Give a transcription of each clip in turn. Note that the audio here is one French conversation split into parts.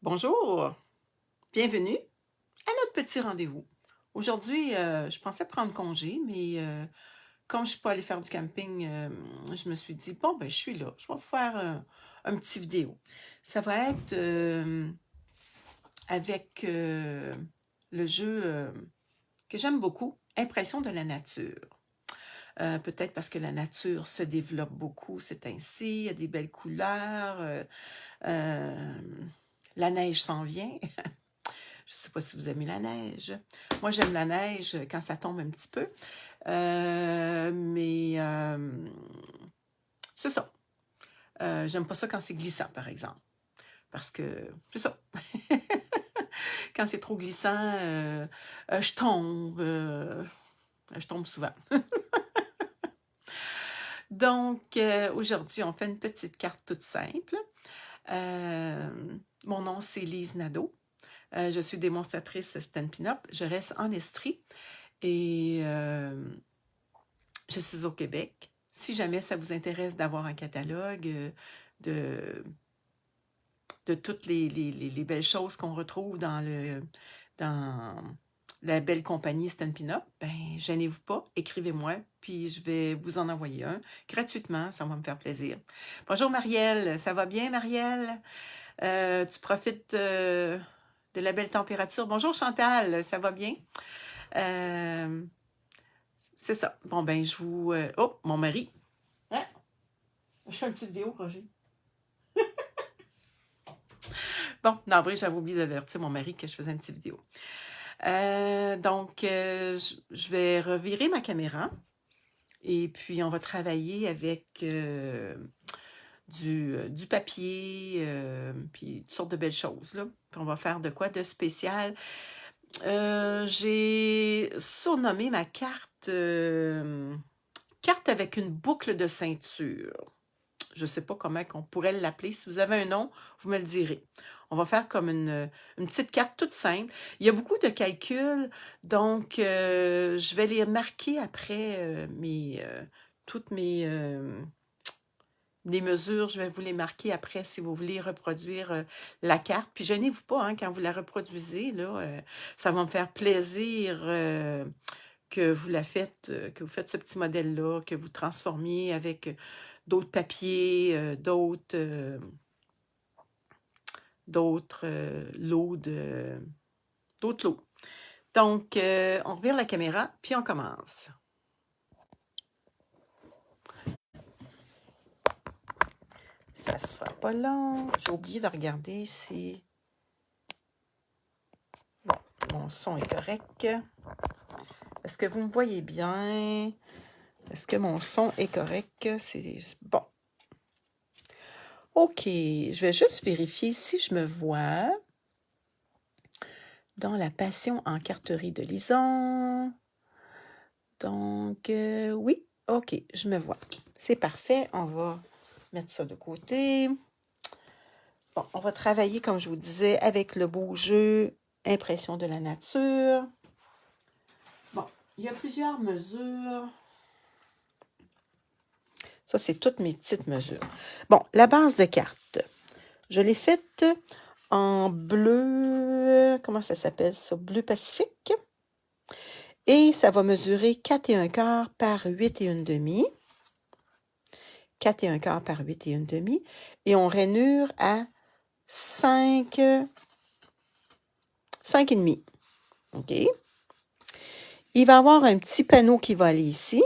Bonjour, bienvenue à notre petit rendez-vous. Aujourd'hui, je pensais prendre congé, mais quand je ne suis pas allée faire du camping, je me suis dit, bon, ben, je suis là, je vais vous faire un petit vidéo. Ça va être avec le jeu que j'aime beaucoup, Impression de la nature. Peut-être parce que la nature se développe beaucoup, c'est ainsi, il y a des belles couleurs, euh, la neige s'en vient. Je ne sais pas si vous aimez la neige. Moi, j'aime la neige quand ça tombe un petit peu. Mais c'est ça. J'aime pas ça quand c'est glissant, par exemple. Parce que c'est ça. Quand c'est trop glissant, je tombe. Je tombe souvent. Donc, aujourd'hui, on fait une petite carte toute simple. Mon nom, c'est Lise Nadeau. Je suis démonstratrice Stampin' Up. Je reste en Estrie et je suis au Québec. Si jamais ça vous intéresse d'avoir un catalogue de, de toutes les belles choses qu'on retrouve dans la belle compagnie Stampin' Up, ben, gênez-vous pas, écrivez-moi, puis je vais vous en envoyer un gratuitement, ça va me faire plaisir. Bonjour Marielle, ça va bien Marielle? Tu profites de la belle température. Bonjour Chantal, ça va bien? C'est ça. Bon, ben, je vous... Oh, mon mari. Hein? Je fais une petite vidéo, Roger. Bon, non, vrai, j'avais oublié d'avertir mon mari que je faisais une petite vidéo. Donc, je vais revirer ma caméra et puis on va travailler avec du papier, puis toutes sortes de belles choses, là. Puis on va faire de quoi de spécial. J'ai surnommé ma carte carte avec une boucle de ceinture. Je ne sais pas comment on pourrait l'appeler. Si vous avez un nom, vous me le direz. On va faire comme une petite carte toute simple. Il y a beaucoup de calculs, donc je vais les marquer après toutes les mesures. Je vais vous les marquer après si vous voulez reproduire la carte. Puis gênez-vous pas, hein, quand vous la reproduisez, là, ça va me faire plaisir que vous que vous faites ce petit modèle-là, que vous transformiez avec d'autres papiers, d'autres lots d'autres lots. Donc, on revire la caméra, puis on commence. Ça sera pas long. J'ai oublié de regarder si... Bon, mon son est correct. Est-ce que vous me voyez bien? Est-ce que mon son est correct? C'est bon. OK, je vais juste vérifier si je me vois dans la passion en carterie de Lison. Donc, oui, OK, je me vois. C'est parfait, on va mettre ça de côté. Bon, on va travailler, comme je vous disais, avec le beau jeu Impression de la nature. Bon, il y a plusieurs mesures. Ça, c'est toutes mes petites mesures. Bon, la base de carte, je l'ai faite en bleu, comment ça s'appelle ça? Bleu Pacifique. Et ça va mesurer 4 1/4 par 8 1/2. 4 1/4 par 8 1/2. Et on rainure à 5 5,5. OK? Il va y avoir un petit panneau qui va aller ici.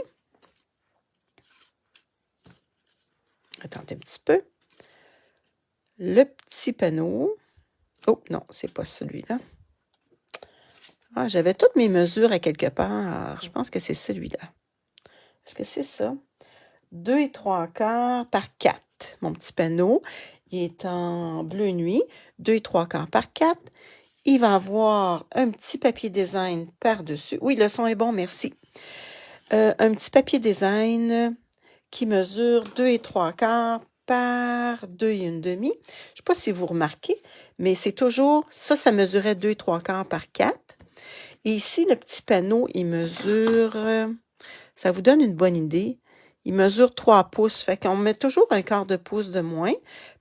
Attendez un petit peu. Le petit panneau. Oh, non, c'est pas celui-là. Ah, j'avais toutes mes mesures à quelque part. Je pense que c'est celui-là. Est-ce que c'est ça? 2 3/4 par 4. Mon petit panneau, il est en bleu nuit. 2 3/4 par 4. Il va avoir un petit papier design par-dessus. Oui, le son est bon, merci. Un petit papier design qui mesure 2 3/4 par 2 1/2. Je ne sais pas si vous remarquez, mais c'est toujours... Ça mesurait 2 3/4 par 4. Et ici, le petit panneau, il mesure... ça vous donne une bonne idée. il mesure 3 pouces. Fait qu'on met toujours un quart de pouce de moins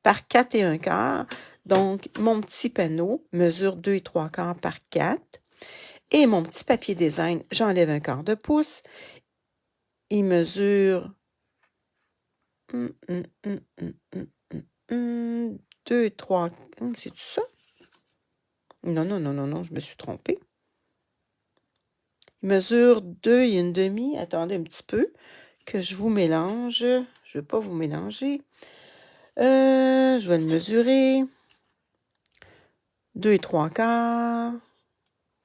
par 4 et un quart. Donc, mon petit panneau mesure 2 et 3 quarts par 4. Et mon petit papier design, j'enlève un quart de pouce. Il mesure 2 et 3. C'est tout ça? Non, non, non, non, non, je me suis trompée. Il mesure 2 et une demi. Attendez un petit peu que je vous mélange. Je ne veux pas vous mélanger. Je vais le mesurer. 2 et 3 quarts.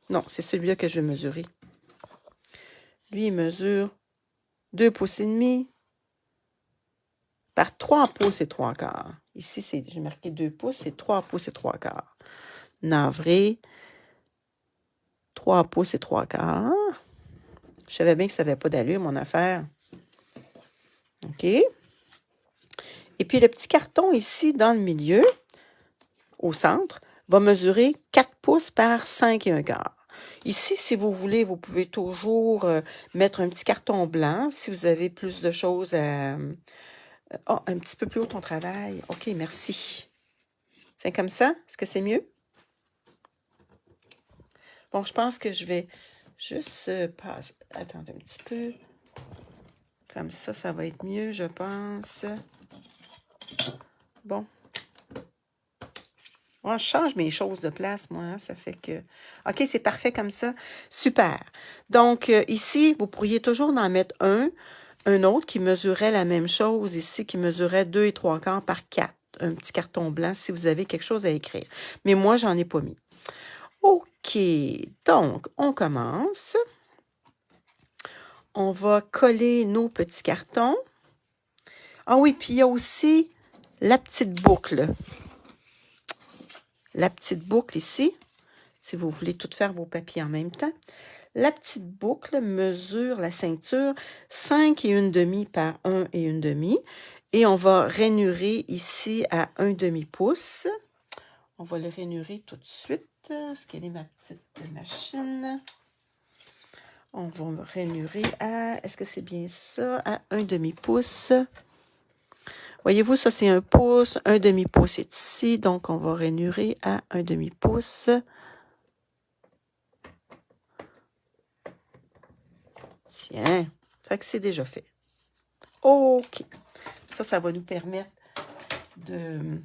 Non, c'est celui-là que je vais mesurer. Lui, il mesure 2 pouces et demi par 3 pouces et 3 quarts. Ici, j'ai marqué 2 pouces, c'est 3 pouces et 3 quarts. Navré, 3 pouces et 3 quarts. Je savais bien que ça n'avait pas d'allure, mon affaire. OK. Et puis, le petit carton ici, dans le milieu, au centre, va mesurer 4 pouces par 5 et un quart. Ici, si vous voulez, vous pouvez toujours mettre un petit carton blanc si vous avez plus de choses à... Oh, un petit peu plus haut ton travail. OK, merci. C'est comme ça? Est-ce que c'est mieux? Bon, je pense que je vais juste passer... Attendez un petit peu. Comme ça va être mieux, je pense. Bon. Moi, je change mes choses de place, moi. Ça fait que... OK, c'est parfait comme ça. Super. Donc, ici, vous pourriez toujours en mettre un autre qui mesurait la même chose ici, qui mesurait 2 et 3 quarts par 4. Un petit carton blanc si vous avez quelque chose à écrire. Mais moi, j'en ai pas mis. OK. Donc, on commence. On va coller nos petits cartons. Ah oui, puis il y a aussi la petite boucle. La petite boucle ici, si vous voulez tout faire vos papiers en même temps. La petite boucle mesure la ceinture 5 et une demi par 1 et une demi. Et on va rainurer ici à 1 demi-pouce. On va le rainurer tout de suite. Est-ce qu'elle est ma petite machine? On va rainurer à, est-ce que c'est bien ça? À 1 demi-pouce. Voyez-vous, ça c'est 1 pouce. 1 demi-pouce est ici. Donc, on va rainurer à 1 demi-pouce. Tiens, ça que c'est déjà fait. OK. Ça va nous permettre de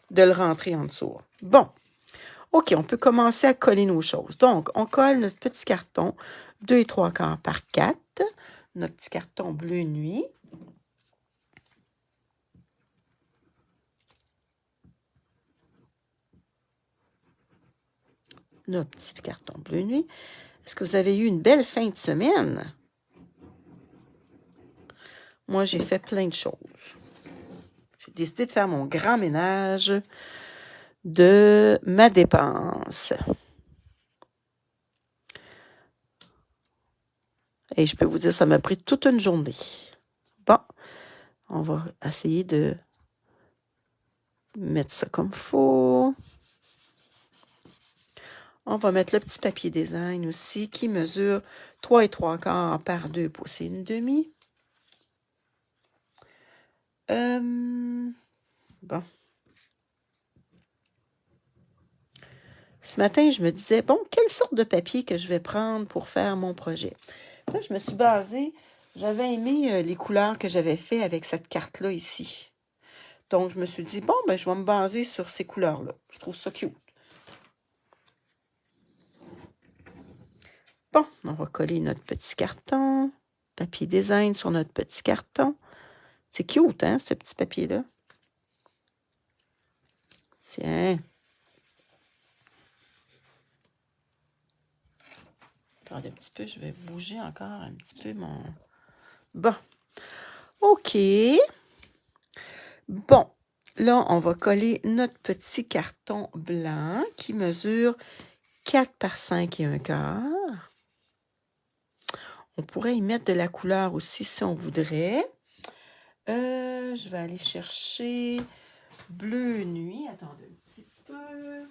le rentrer en dessous. Bon. OK, on peut commencer à coller nos choses. Donc, on colle notre petit carton 2 et 3 quarts par 4. Notre petit carton bleu nuit. Notre petit carton bleu nuit. Est-ce que vous avez eu une belle fin de semaine? Moi, j'ai fait plein de choses. J'ai décidé de faire mon grand ménage de ma dépense. Et je peux vous dire, ça m'a pris toute une journée. Bon, on va essayer de mettre ça comme il faut. On va mettre le petit papier design aussi qui mesure 3 et 3 quarts par 2 pouces et une demi. Bon. Ce matin, je me disais, bon, quelle sorte de papier que je vais prendre pour faire mon projet? Là, je me suis basée, j'avais aimé les couleurs que j'avais fait avec cette carte-là ici. Donc, je me suis dit, bon, ben, je vais me baser sur ces couleurs-là. Je trouve ça cute. Bon, on va coller notre petit carton. Papier design sur notre petit carton. C'est cute, hein, ce petit papier-là? Tiens. Attendez un petit peu, je vais bouger encore un petit peu mon... Bon. OK. Bon. Là, on va coller notre petit carton blanc qui mesure 4 par 5 et un quart. On pourrait y mettre de la couleur aussi si on voudrait. Je vais aller chercher bleu nuit. Attendez un petit peu.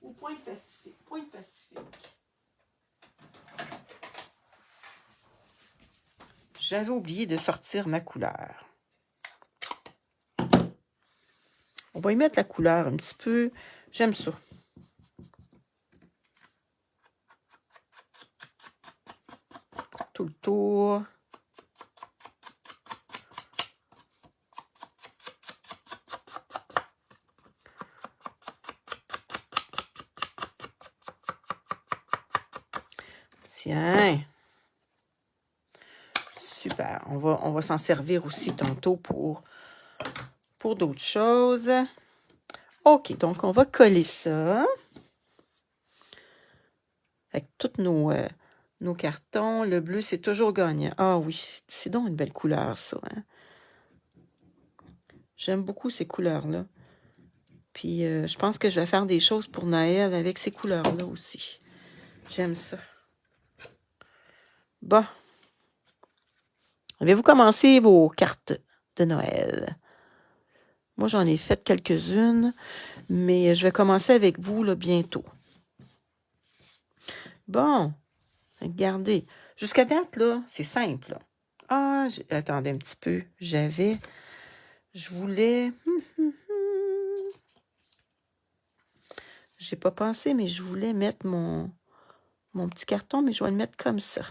Ou Pointe Pacifique. Pointe Pacifique. j'avais oublié de sortir ma couleur. On va y mettre la couleur un petit peu. J'aime ça. Tout le tour. Tiens. Super. On va s'en servir aussi tantôt pour d'autres choses. OK, donc on va coller ça. Avec tous nos cartons. Le bleu, c'est toujours gagnant. Ah oui, c'est donc une belle couleur, ça. Hein? J'aime beaucoup ces couleurs-là. Puis, je pense que je vais faire des choses pour Noël avec ces couleurs-là aussi. J'aime ça. Bon. Avez-vous commencé vos cartes de Noël? Moi, j'en ai fait quelques-unes, mais je vais commencer avec vous là, bientôt. Bon. Regardez. Jusqu'à date, là, c'est simple. Là. Ah, attendez un petit peu. Je voulais... J'ai pas pensé, mais je voulais mettre mon petit carton, mais je vais le mettre comme ça.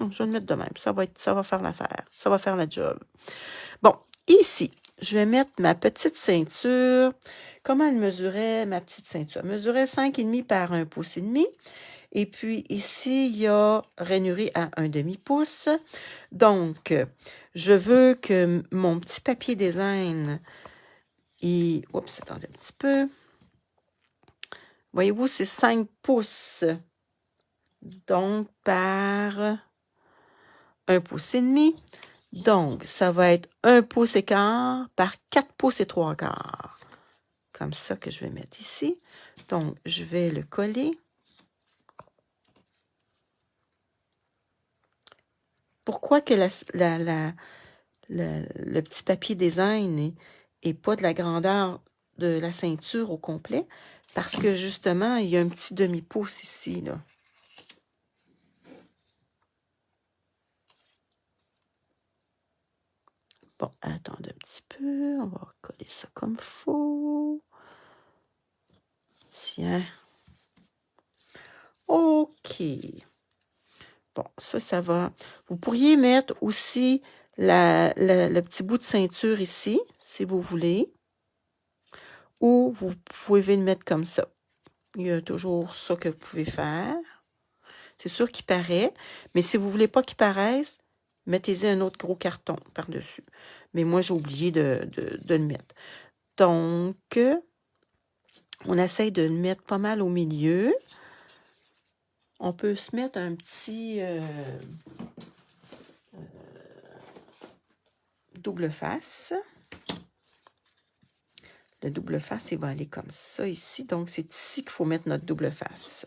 Je vais le mettre de même. Ça va faire l'affaire. Ça va faire la job. Bon, ici, je vais mettre ma petite ceinture. Comment elle mesurait, ma petite ceinture? Elle mesurait 5,5 par 1,5 pouce. Et puis ici, il y a rainuré à 1 demi-pouce. Donc, je veux que mon petit papier design... Oups, attendez un petit peu. Voyez-vous, c'est 5 pouces. Donc, par 1,5 pouce. Donc, ça va être 1 pouce et quart par 4 pouces et 3 quarts. Comme ça que je vais mettre ici. Donc, je vais le coller. Pourquoi que le petit papier design n'est pas de la grandeur de la ceinture au complet? Parce que, justement, il y a un petit demi-pouce ici, là. Bon, attendez un petit peu. On va coller ça comme il faut. Tiens. OK. Bon, ça va. Vous pourriez mettre aussi le petit bout de ceinture ici, si vous voulez. Ou vous pouvez le mettre comme ça. Il y a toujours ça que vous pouvez faire. C'est sûr qu'il paraît, mais si vous ne voulez pas qu'il paraisse, mettez-y un autre gros carton par-dessus. Mais moi, j'ai oublié de le mettre. Donc, on essaye de le mettre pas mal au milieu. On peut se mettre un petit double face. Le double face, il va aller comme ça ici. Donc, c'est ici qu'il faut mettre notre double face.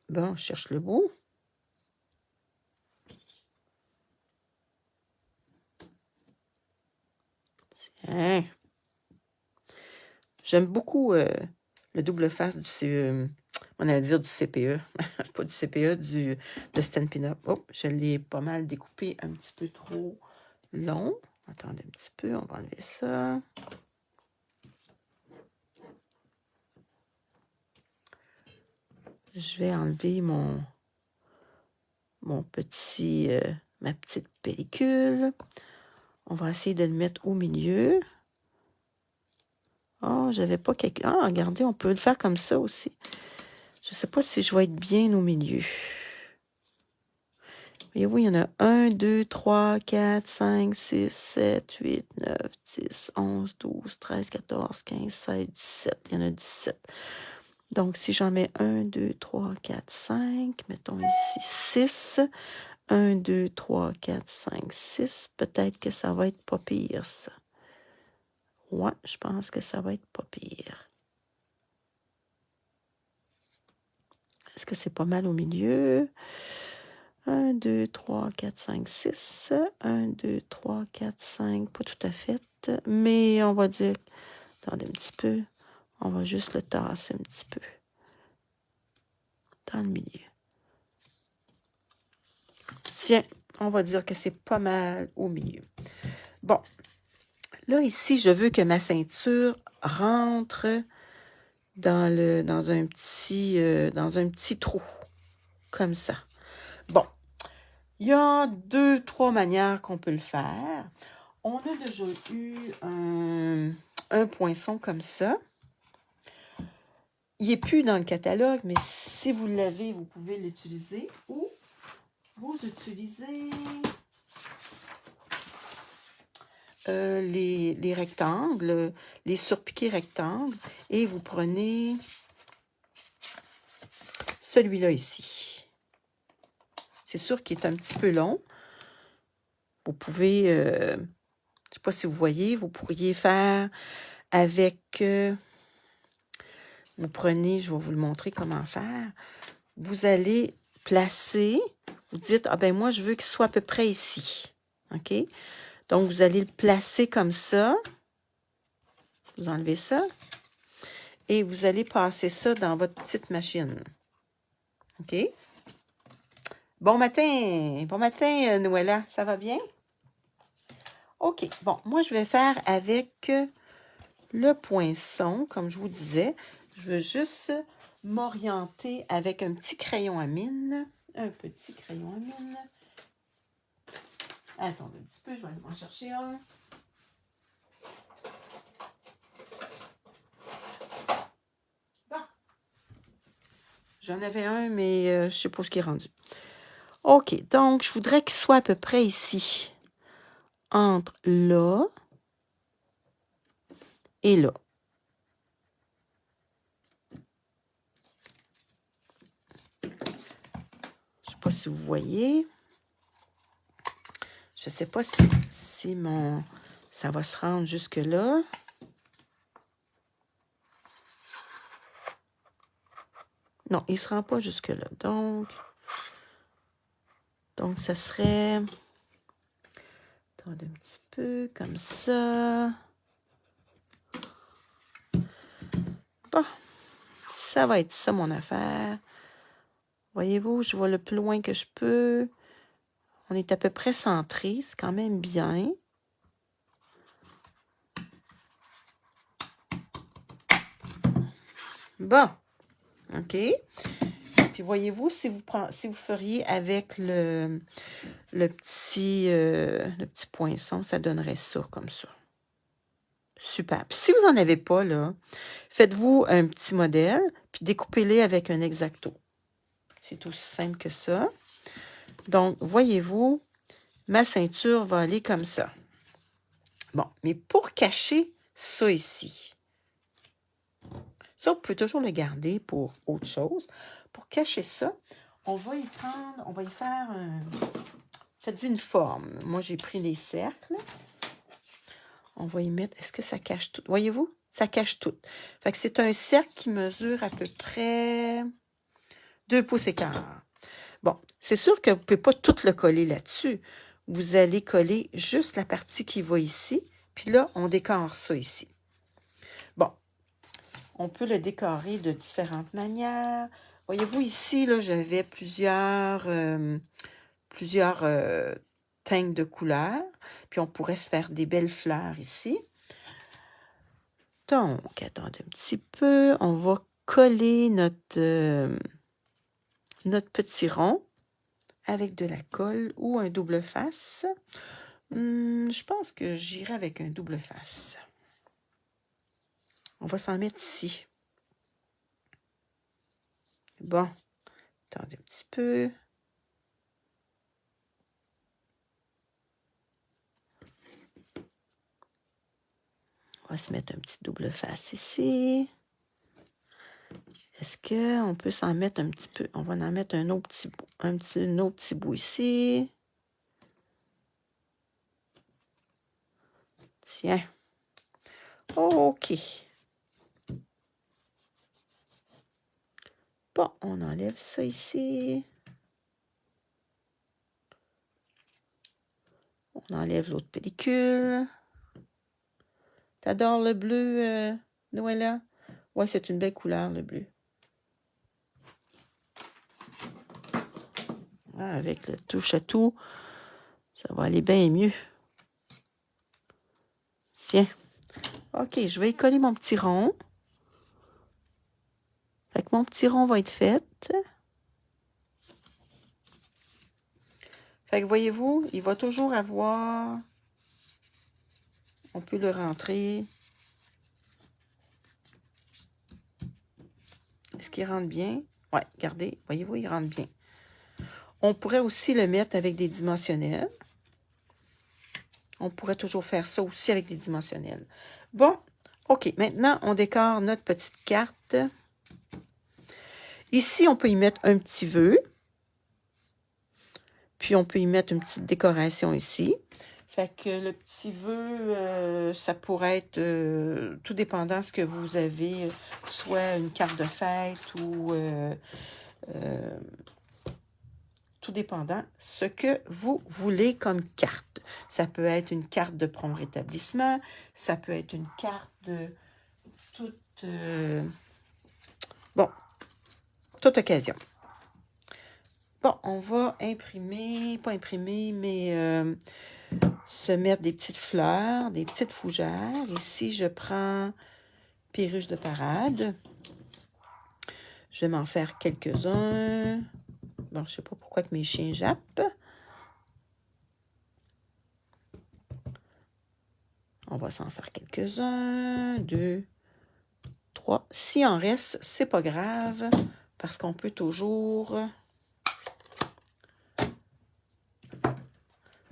Bon, je cherche le bout. Tiens. J'aime beaucoup le double face on allait dire du CPE. Pas du CPE, de Stampin' Up. Oh, je l'ai pas mal découpé un petit peu trop long. Attendez un petit peu, on va enlever ça. Je vais enlever ma petite pellicule. On va essayer de le mettre au milieu. Oh, j'avais pas quelque... Ah, regardez, on peut le faire comme ça aussi. Je sais pas si je vais être bien au milieu. Voyez-vous, il y en a 1, 2, 3, 4, 5, 6, 7, 8, 9, 10, 11, 12, 13, 14, 15, 16, 17. Il y en a 17. Donc, si j'en mets 1, 2, 3, 4, 5, mettons ici 6. 1, 2, 3, 4, 5, 6. Peut-être que ça va être pas pire, ça. Ouais, je pense que ça va être pas pire. Est-ce que c'est pas mal au milieu? 1, 2, 3, 4, 5, 6. 1, 2, 3, 4, 5. Pas tout à fait. Mais on va dire... Attendez un petit peu. On va juste le tasser un petit peu. dans le milieu. Tiens, on va dire que c'est pas mal au milieu. Bon, là, ici, je veux que ma ceinture rentre dans un petit trou, comme ça. Bon, il y a 2-3 manières qu'on peut le faire. On a déjà eu un poinçon comme ça. Il n'est plus dans le catalogue, mais si vous l'avez, vous pouvez l'utiliser. Ou vous utilisez les rectangles, les surpiqués rectangles, et vous prenez celui-là ici. C'est sûr qu'il est un petit peu long. Vous pouvez, je ne sais pas si vous voyez, vous pourriez faire avec, vous prenez, je vais vous le montrer comment faire. Vous allez placer, vous dites, ah ben moi je veux qu'il soit à peu près ici. OK? Donc vous allez le placer comme ça. Vous enlevez ça. Et vous allez passer ça dans votre petite machine. OK? Bon matin, Noëlla, ça va bien? OK, bon, moi je vais faire avec le poinçon, comme je vous disais. Je veux juste m'orienter avec un petit crayon à mine. Un petit crayon à mine. Attendez un petit peu, je vais aller m'en chercher un. Bon. J'en avais un, mais je ne sais pas ce qui est rendu. OK, donc je voudrais qu'il soit à peu près ici. Entre là et là. Je ne sais pas si vous voyez. Je ne sais pas si ça va se rendre jusque-là. Non, il ne se rend pas jusque-là. Donc, ça serait... Attendez un petit peu, comme ça. Bon, ça va être ça, mon affaire. Voyez-vous, je vois le plus loin que je peux. On est à peu près centré, c'est quand même bien. Bon, OK. Puis voyez-vous, si vous feriez avec le petit poinçon, ça donnerait ça, comme ça. Super. Puis si vous n'en avez pas, là, faites-vous un petit modèle, puis découpez-les avec un X-Acto. C'est aussi simple que ça. Donc, voyez-vous, ma ceinture va aller comme ça. Bon, mais pour cacher ça ici, ça, vous pouvez toujours le garder pour autre chose. Pour cacher ça, on va y faire faites-y une forme. Moi, j'ai pris les cercles. On va y mettre, est-ce que ça cache tout? Voyez-vous? Ça cache tout. Fait que c'est un cercle qui mesure à peu près 2 pouces et quart. Bon, c'est sûr que vous ne pouvez pas tout le coller là-dessus. Vous allez coller juste la partie qui va ici. Puis là, on décore ça ici. Bon, on peut le décorer de différentes manières. Voyez-vous, ici, là, j'avais plusieurs teintes de couleurs. Puis on pourrait se faire des belles fleurs ici. Donc, attendez un petit peu. On va coller notre petit rond avec de la colle ou un double face. Je pense que j'irai avec un double face. On va s'en mettre ici. Bon, attendez un petit peu. On va se mettre un petit double face ici. Est-ce qu'on peut s'en mettre un petit peu? On va en mettre un autre petit bout, un autre petit bout ici. Tiens. OK. Bon, on enlève ça ici. On enlève l'autre pellicule. T'adores le bleu, Noëlla? Ouais, c'est une belle couleur, le bleu. Ah, avec le touche à tout, ça va aller bien mieux. Tiens. OK, je vais y coller mon petit rond. Fait que mon petit rond va être fait. Fait que voyez-vous, il va toujours avoir... On peut le rentrer. Est-ce qu'il rentre bien? Ouais, regardez, voyez-vous, il rentre bien. On pourrait aussi le mettre avec des dimensionnels. On pourrait toujours faire ça aussi avec des dimensionnels. Bon, OK, maintenant, on décore notre petite carte. Ici, on peut y mettre un petit vœu. Puis, on peut y mettre une petite décoration ici. Fait que le petit vœu, ça pourrait être tout dépendant de ce que vous avez, soit une carte de fête ou tout dépendant ce que vous voulez comme carte. Ça peut être une carte de prompt rétablissement, ça peut être une carte de toute, bon, toute occasion. Bon, on va imprimer, pas imprimer, mais se mettre des petites fleurs, des petites fougères. Ici, je prends perruche de parade. Je vais m'en faire quelques-uns. Bon, je sais pas pourquoi que mes chiens jappent. On va s'en faire quelques-uns. 2, 3. S'il en reste, c'est pas grave, parce qu'on peut toujours...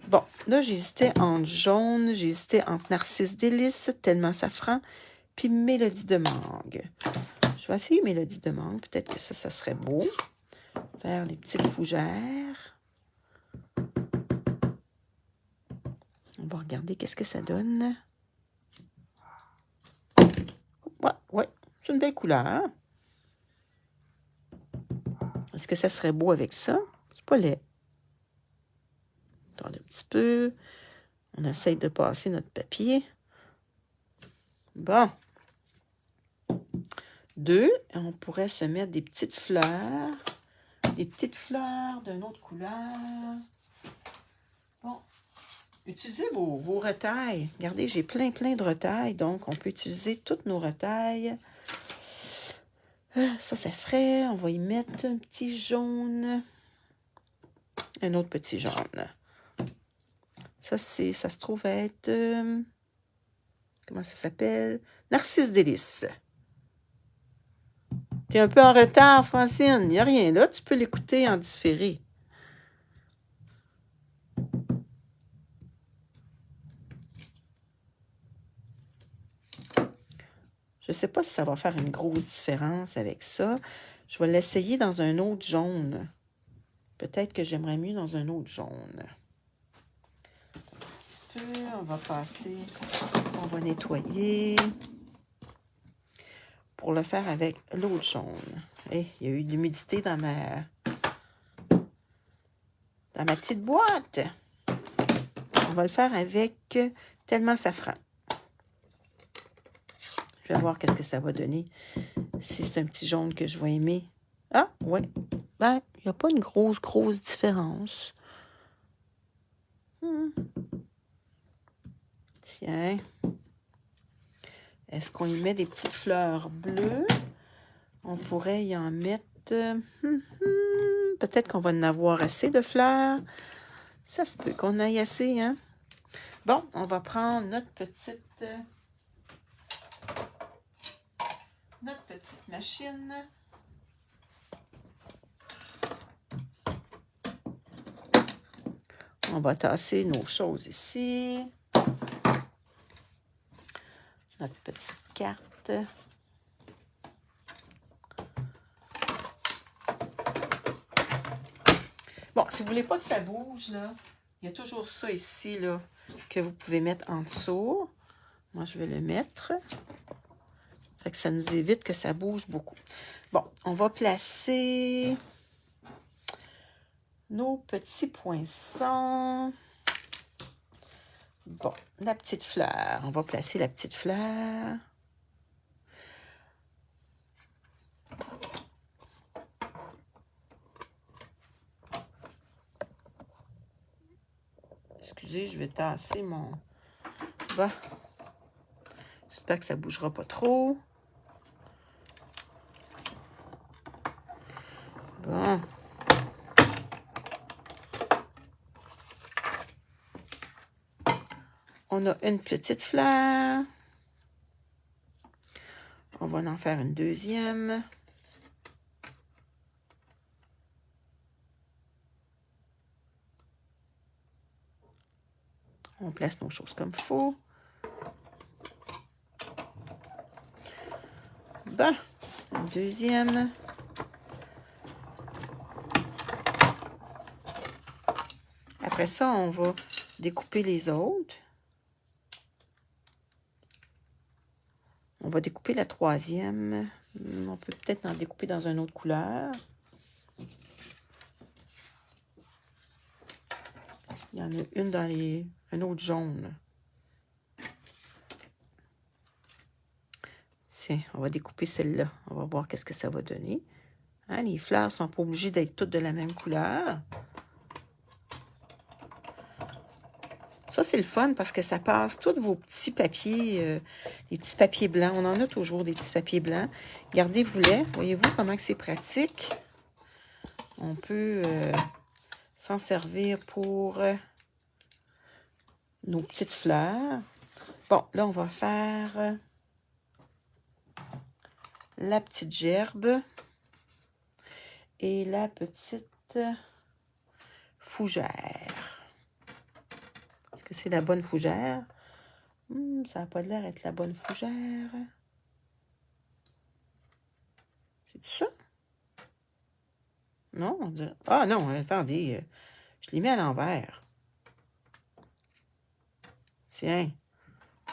Bon, là, j'hésitais entre jaune, j'hésitais entre narcisse délice, tellement safran, puis mélodie de mangue. Je vais essayer mélodie de mangue, peut-être que ça serait beau. Faire les petites fougères. On va regarder qu'est-ce que ça donne. Ouais, c'est une belle couleur. Est-ce que ça serait beau avec ça? C'est pas laid. Attends un petit peu. On essaye de passer notre papier. Bon. 2. On pourrait se mettre des petites fleurs. Des petites fleurs d'une autre couleur. Bon. Utilisez vos retailles. Regardez, j'ai plein de retailles. Donc, on peut utiliser toutes nos retailles. Ça, c'est frais. On va y mettre un petit jaune. Un autre petit jaune. Ça, ça se trouve être... comment ça s'appelle? Narcisse délice. T'es un peu en retard, Francine. Il n'y a rien là. Tu peux l'écouter en différé. Je ne sais pas si ça va faire une grosse différence avec ça. Je vais l'essayer dans un autre jaune. Peut-être que j'aimerais mieux dans un autre jaune. Un petit peu, on va passer, on va nettoyer pour le faire avec l'autre jaune. Et il y a eu de l'humidité dans ma petite boîte. On va le faire avec tellement safran. Je vais voir qu'est-ce que ça va donner. Si c'est un petit jaune que je vais aimer. Ah, ouais. Ben, il n'y a pas une grosse différence. Tiens. Est-ce qu'on y met des petites fleurs bleues? On pourrait y en mettre... peut-être qu'on va en avoir assez de fleurs. Ça se peut qu'on aille assez, hein? Bon, on va prendre notre petite machine. On va tasser nos choses ici. Notre petite carte. Bon, si vous ne voulez pas que ça bouge, là, il y a toujours ça ici, là, que vous pouvez mettre en dessous. Moi, je vais le mettre. Fait que ça nous évite que ça bouge beaucoup. Bon, on va placer nos petits poinçons. Bon, la petite fleur. On va placer la petite fleur. excusez, je vais tasser mon... Bon. J'espère que ça ne bougera pas trop. Bon. On a une petite fleur. On va en faire une deuxième. On place nos choses comme il faut. Bon, une deuxième. Après ça, on va découper les autres. On va découper la troisième. On peut peut-être en découper dans une autre couleur. Il y en a une dans un autre jaune. Tiens, on va découper celle-là. On va voir qu'est-ce que ça va donner. Hein, les fleurs ne sont pas obligées d'être toutes de la même couleur. Ça, c'est le fun parce que ça passe tous vos petits papiers, les petits papiers blancs. On en a toujours des petits papiers blancs. Gardez-vous-les. Voyez-vous comment c'est pratique? On peut s'en servir pour nos petites fleurs. Bon, là, on va faire la petite gerbe et la petite fougère. Est-ce que c'est la bonne fougère? Ça n'a pas l'air d'être la bonne fougère. C'est ça? Non, on dirait... Ah non, attendez. Je l'ai mis à l'envers. Tiens.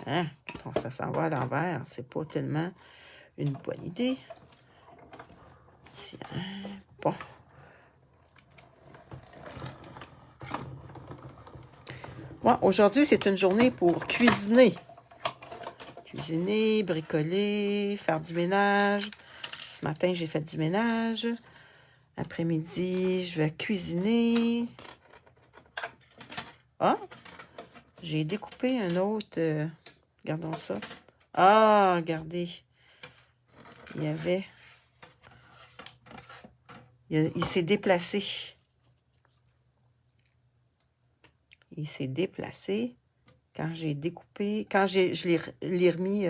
Hein? Quand ça s'en va à l'envers, c'est pas tellement une bonne idée. Tiens. Bon. Bon, aujourd'hui, c'est une journée pour cuisiner. Cuisiner, bricoler, faire du ménage. Ce matin, j'ai fait du ménage. Après-midi, je vais cuisiner. Ah! J'ai découpé un autre... regardons ça. Ah, regardez. Il y avait... Il s'est déplacé. Il s'est déplacé quand j'ai découpé... Quand je l'ai remis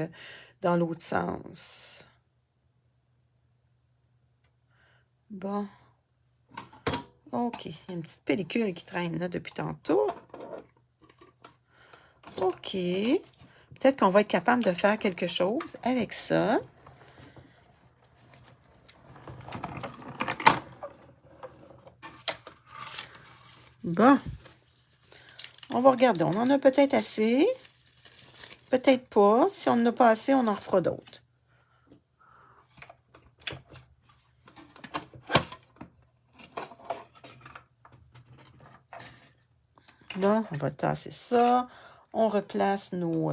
dans l'autre sens. Bon. OK. Il y a une petite pellicule qui traîne là depuis tantôt. OK. Peut-être qu'on va être capable de faire quelque chose avec ça. Bon. On va regarder. On en a peut-être assez. Peut-être pas. Si on n'en a pas assez, on en refera d'autres. Bon, on va tasser ça. On replace nos...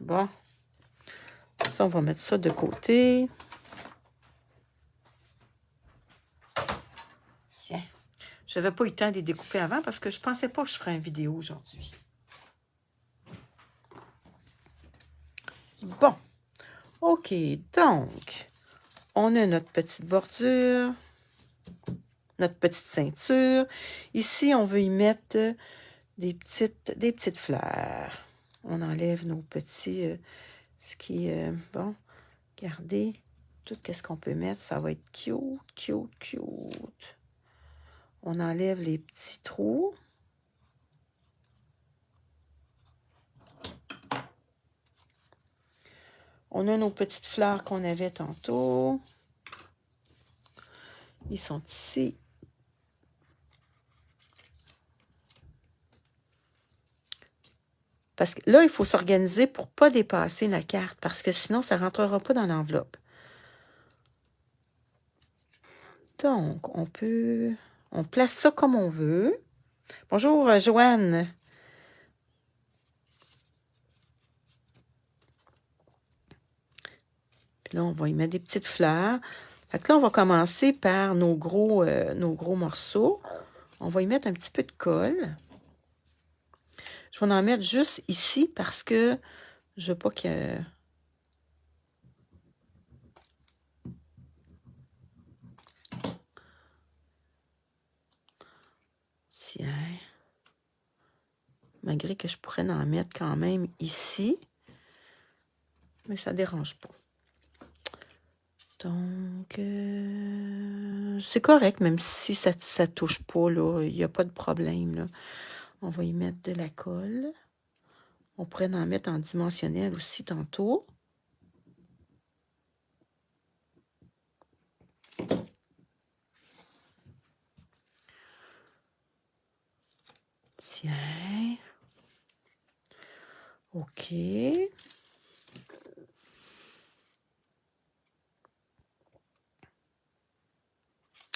Bon. Ça, on va mettre ça de côté. Tiens. Je n'avais pas eu le temps de les découper avant parce que je ne pensais pas que je ferais une vidéo aujourd'hui. Bon. OK. Donc, on a notre petite bordure. Notre petite ceinture. Ici, on veut y mettre des petites fleurs. On enlève nos petits... ce qui est... bon, regardez. Tout ce qu'on peut mettre, ça va être cute, cute, cute. On enlève les petits trous. On a nos petites fleurs qu'on avait tantôt. Ils sont ici. Parce que là, il faut s'organiser pour ne pas dépasser la carte, parce que sinon, ça ne rentrera pas dans l'enveloppe. Donc, on place ça comme on veut. Bonjour, Joanne. Puis là, on va y mettre des petites fleurs. Fait que là, on va commencer par nos gros morceaux. On va y mettre un petit peu de colle. Je vais en mettre juste ici parce que je veux pas que... Tiens. Malgré que je pourrais en mettre quand même ici. Mais ça ne dérange pas. Donc, c'est correct, même si ça ne touche pas, là. Il n'y a pas de problème, là. On va y mettre de la colle. On pourrait en mettre en dimensionnel aussi tantôt. Tiens. OK.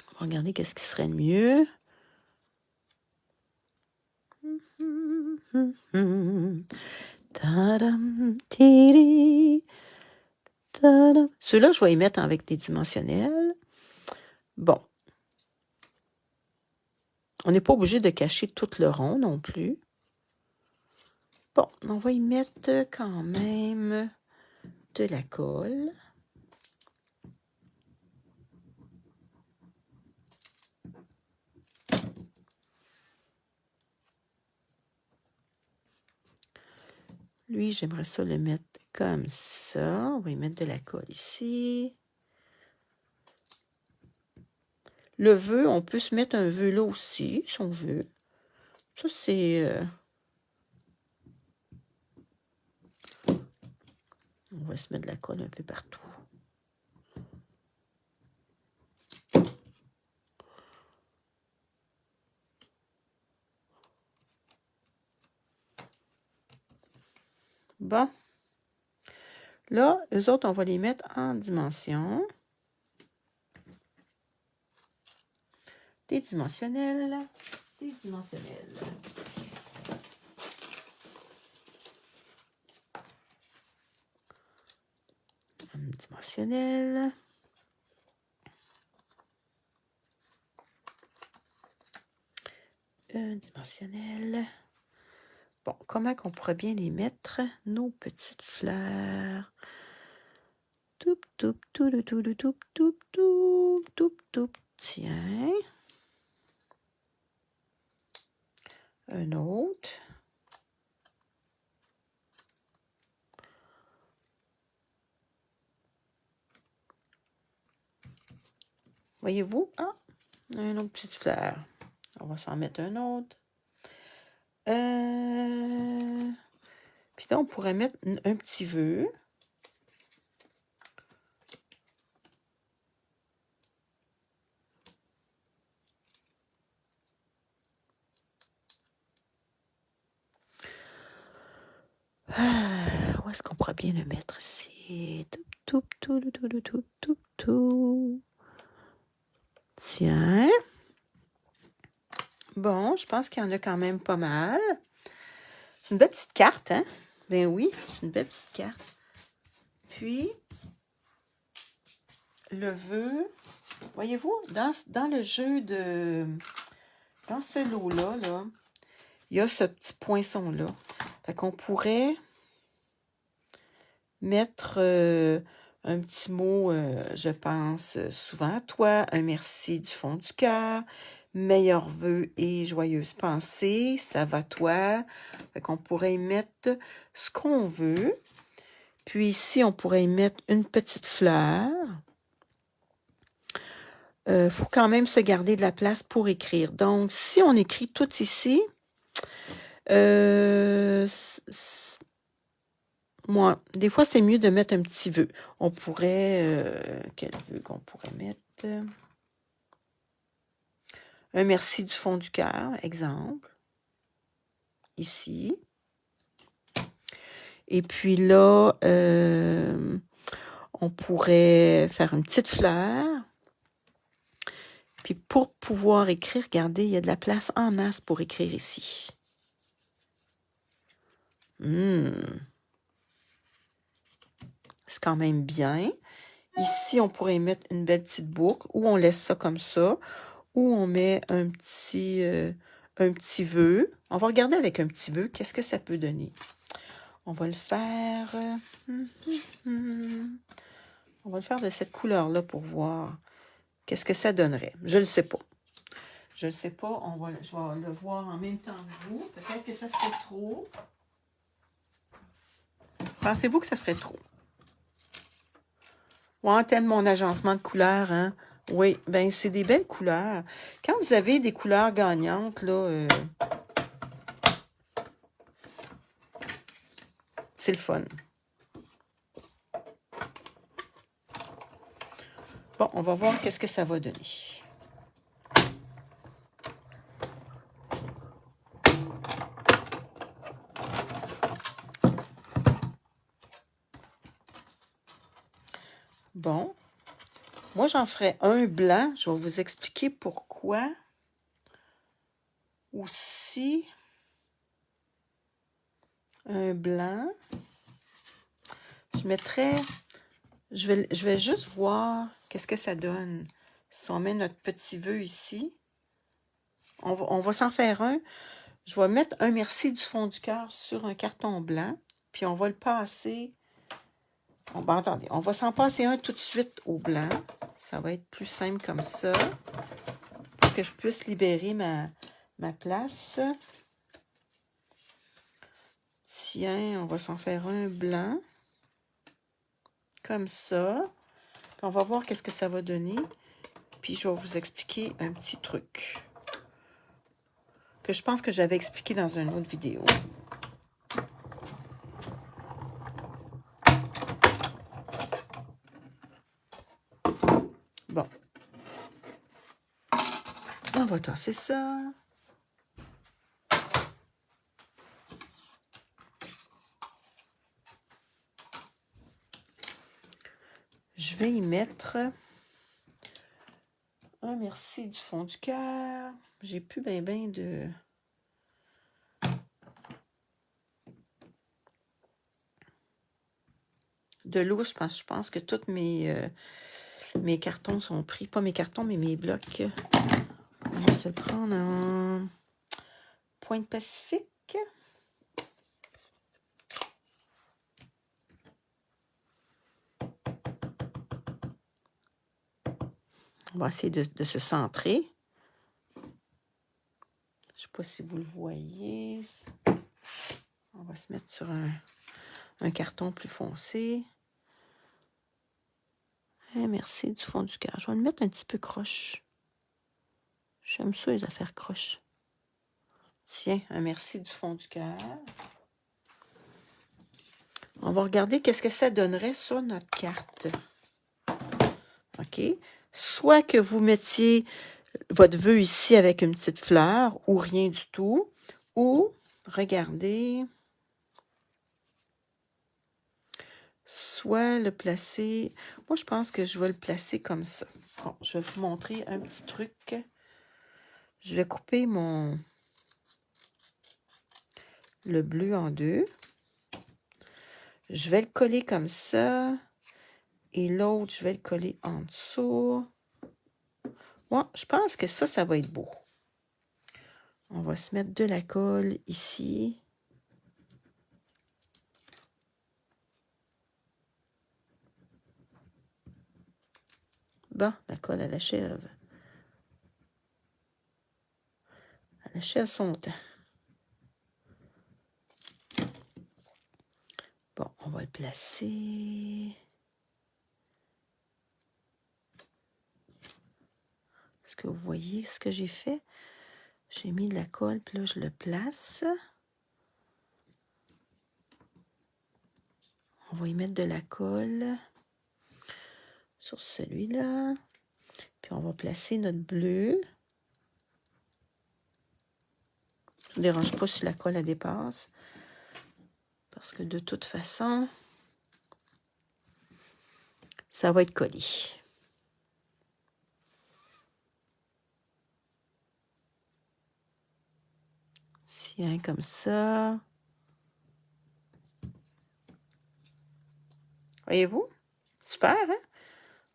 On va regarder qu'est-ce qui serait le mieux. Tadam, tiri, tadam. Ceux-là, je vais y mettre avec des dimensionnels. Bon. On n'est pas obligé de cacher tout le rond non plus. Bon, on va y mettre quand même de la colle. Lui, j'aimerais ça le mettre comme ça. On va y mettre de la colle ici. Le vœu, on peut se mettre un vœu là aussi, si on veut. Ça, c'est... On va se mettre de la colle un peu partout. Bon. Là, eux autres, on va les mettre en dimension. Des dimensionnels. Des dimensionnels. Un dimensionnel. Un dimensionnel. Bon, comment qu'on pourrait bien les mettre, nos petites fleurs? Toup, toup, toup, toup, toup, toup, toup, toup, toup, toup. Tiens. Un autre. Voyez-vous? Ah, une autre petite fleur. On va s'en mettre un autre. Puis là, on pourrait mettre un petit vœu. Où est-ce qu'on pourrait bien le mettre ici? Tout, tout, tout, tout, tout, tout, tout, tout. Tiens. Bon, je pense qu'il y en a quand même pas mal. C'est une belle petite carte, hein? Ben oui, c'est une belle petite carte. Puis, le vœu, voyez-vous, dans le jeu de... Dans ce lot-là, là, il y a ce petit poinçon-là. Fait qu'on pourrait mettre un petit mot, je pense, souvent à toi, un merci du fond du cœur, meilleurs vœux et joyeuses pensées, ça va toi. Fait qu'on pourrait y mettre ce qu'on veut. Puis ici, on pourrait y mettre une petite fleur. Faut quand même se garder de la place pour écrire. Donc, si on écrit tout ici, moi, des fois, c'est mieux de mettre un petit vœu. On pourrait... quel vœu qu'on pourrait mettre? Un merci du fond du cœur, exemple. Ici. Et puis là, on pourrait faire une petite fleur. Puis pour pouvoir écrire, regardez, il y a de la place en masse pour écrire ici. C'est quand même bien. Ici, on pourrait mettre une belle petite boucle, ou on laisse ça comme ça, ou on met un petit vœu, On va regarder avec un petit peu qu'est-ce que ça peut donner. On va le faire... on va le faire de cette couleur-là pour voir qu'est-ce que ça donnerait. Je ne le sais pas. Je ne sais pas. Je vais le voir en même temps que vous. Peut-être que ça serait trop. Pensez-vous que ça serait trop? Ouais, t'aimes mon agencement de couleurs, hein? Oui, ben c'est des belles couleurs. Quand vous avez des couleurs gagnantes, là, c'est le fun. Bon, on va voir qu'est-ce que ça va donner. Bon, moi j'en ferai un blanc. Je vais vous expliquer pourquoi. Aussi, un blanc. Je mettrai... Je vais juste voir qu'est-ce que ça donne. Si on met notre petit vœu ici, on va s'en faire un. Je vais mettre un merci du fond du cœur sur un carton blanc, puis on va le passer. Attendez, on va s'en passer un tout de suite au blanc. Ça va être plus simple comme ça, pour que je puisse libérer ma place. Tiens, on va s'en faire un blanc, comme ça. Puis on va voir qu'est-ce que ça va donner. Puis je vais vous expliquer un petit truc que je pense que j'avais expliqué dans une autre vidéo. Bon. On va tasser ça. Je vais y mettre un merci du fond du cœur. J'ai plus ben de l'eau. Je pense que tous mes cartons sont pris. Pas mes cartons, mais mes blocs. On va se prendre en Pointe Pacifique. On va essayer de se centrer. Je ne sais pas si vous le voyez. On va se mettre sur un carton plus foncé. Merci du fond du cœur. Je vais le mettre un petit peu croche. J'aime ça, les affaires croches. Tiens, un merci du fond du cœur. On va regarder qu'est-ce que ça donnerait sur notre carte. OK. Soit que vous mettiez votre vœu ici avec une petite fleur ou rien du tout. Ou, regardez, soit le placer... Moi, je pense que je vais le placer comme ça. Bon, je vais vous montrer un petit truc. Je vais couper le bleu en deux. Je vais le coller comme ça. Et l'autre, je vais le coller en dessous. Bon, je pense que ça va être beau. On va se mettre de la colle ici. Bon, la colle, elle achève. Elle achève son temps. Bon, on va le placer. Est-ce que vous voyez ce que j'ai fait? J'ai mis de la colle, puis là, je le place. On va y mettre de la colle sur celui-là. Puis on va placer notre bleu. Ça ne dérange pas si la colle elle dépasse. Parce que de toute façon, ça va être collé. Tiens, comme ça. Voyez-vous? Super, hein?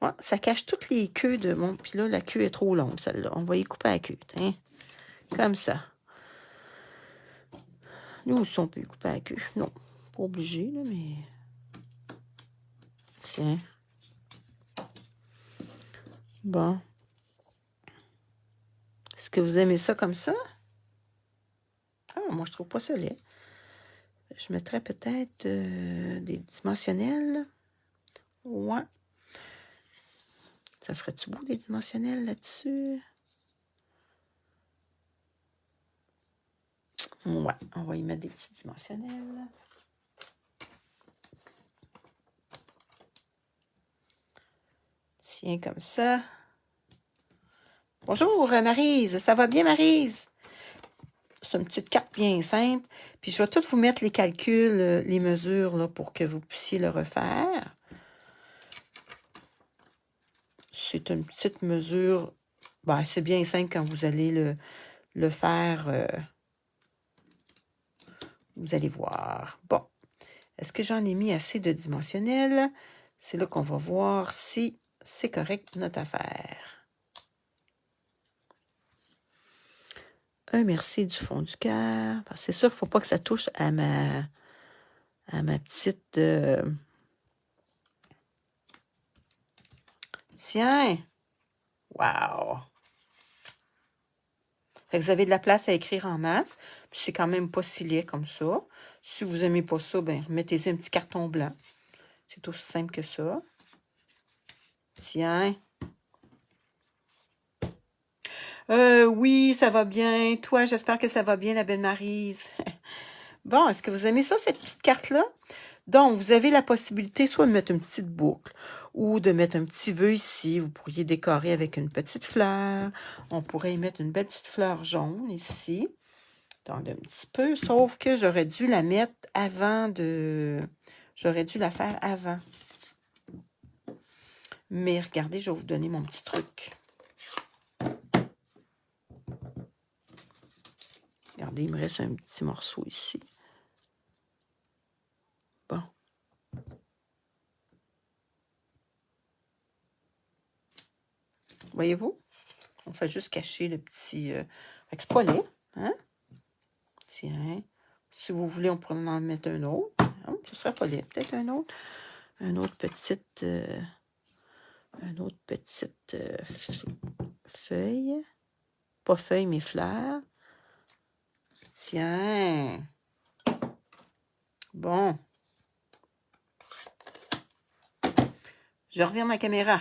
Ouais, ça cache toutes les queues de mon... Puis là, la queue est trop longue, celle-là. On va y couper la queue. Hein? Comme ça. Nous aussi, on peut couper à la queue. Non, pas obligé, là, mais... Tiens. Bon. Est-ce que vous aimez ça comme ça? Ah, moi, je trouve pas ça laid. Je mettrais peut-être des dimensionnels. Ouais. Ça serait-tu beau, des dimensionnels là-dessus? Ouais, on va y mettre des petits dimensionnels. Tiens, comme ça. Bonjour, Maryse. Ça va bien, Maryse? C'est une petite carte bien simple. Puis je vais tout vous mettre les calculs, les mesures, là, pour que vous puissiez le refaire. C'est une petite mesure. Ben, c'est bien simple quand vous allez le faire. Vous allez voir. Bon. Est-ce que j'en ai mis assez de dimensionnels? C'est là qu'on va voir si c'est correct notre affaire. Un merci du fond du cœur. C'est sûr qu'il ne faut pas que ça touche à ma petite... Tiens! Wow! Fait que vous avez de la place à écrire en masse. Puis c'est quand même pas si laid comme ça. Si vous n'aimez pas ça, ben mettez-y un petit carton blanc. C'est aussi simple que ça. Tiens. Oui, ça va bien. Toi, j'espère que ça va bien, la belle Maryse. Bon, est-ce que vous aimez ça, cette petite carte-là? Donc, vous avez la possibilité soit de mettre une petite boucle ou de mettre un petit vœu ici. Vous pourriez décorer avec une petite fleur. On pourrait y mettre une belle petite fleur jaune ici. Donc, un petit peu, sauf que j'aurais dû la mettre avant de... J'aurais dû la faire avant. Mais regardez, je vais vous donner mon petit truc. Regardez, il me reste un petit morceau ici. Bon. Voyez-vous? On fait juste cacher le petit... Fait que c'est pas laid, hein? Tiens. Si vous voulez, on pourrait en mettre un autre. Oh, ce serait pas laid. Peut-être un autre. Un autre petite... feuille. Pas feuille, mais fleur. Tiens. Bon. Je reviens ma caméra.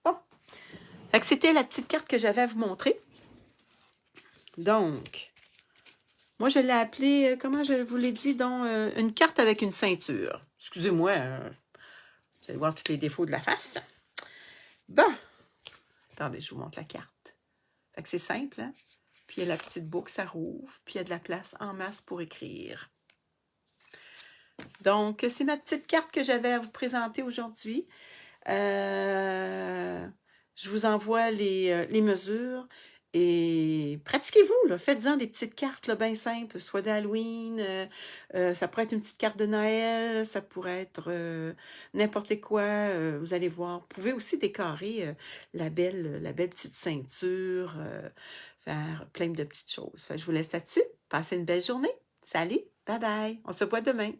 Bon. Fait que c'était la petite carte que j'avais à vous montrer. Donc, moi, je l'ai appelée, comment je vous l'ai dit, donc, une carte avec une ceinture. Excusez-moi, vous allez voir tous les défauts de la face. Bon. Attendez, je vous montre la carte. Fait que c'est simple, hein? Puis il y a la petite boucle, ça rouvre. Puis il y a de la place en masse pour écrire. Donc, c'est ma petite carte que j'avais à vous présenter aujourd'hui. Je vous envoie les mesures et pratiquez-vous, là. Faites-en des petites cartes là, bien simples, soit d'Halloween, ça pourrait être une petite carte de Noël, ça pourrait être n'importe quoi, vous allez voir. Vous pouvez aussi décorer la belle petite ceinture, faire plein de petites choses. Fait que je vous laisse là-dessus. Passez une belle journée. Salut, bye bye. On se voit demain.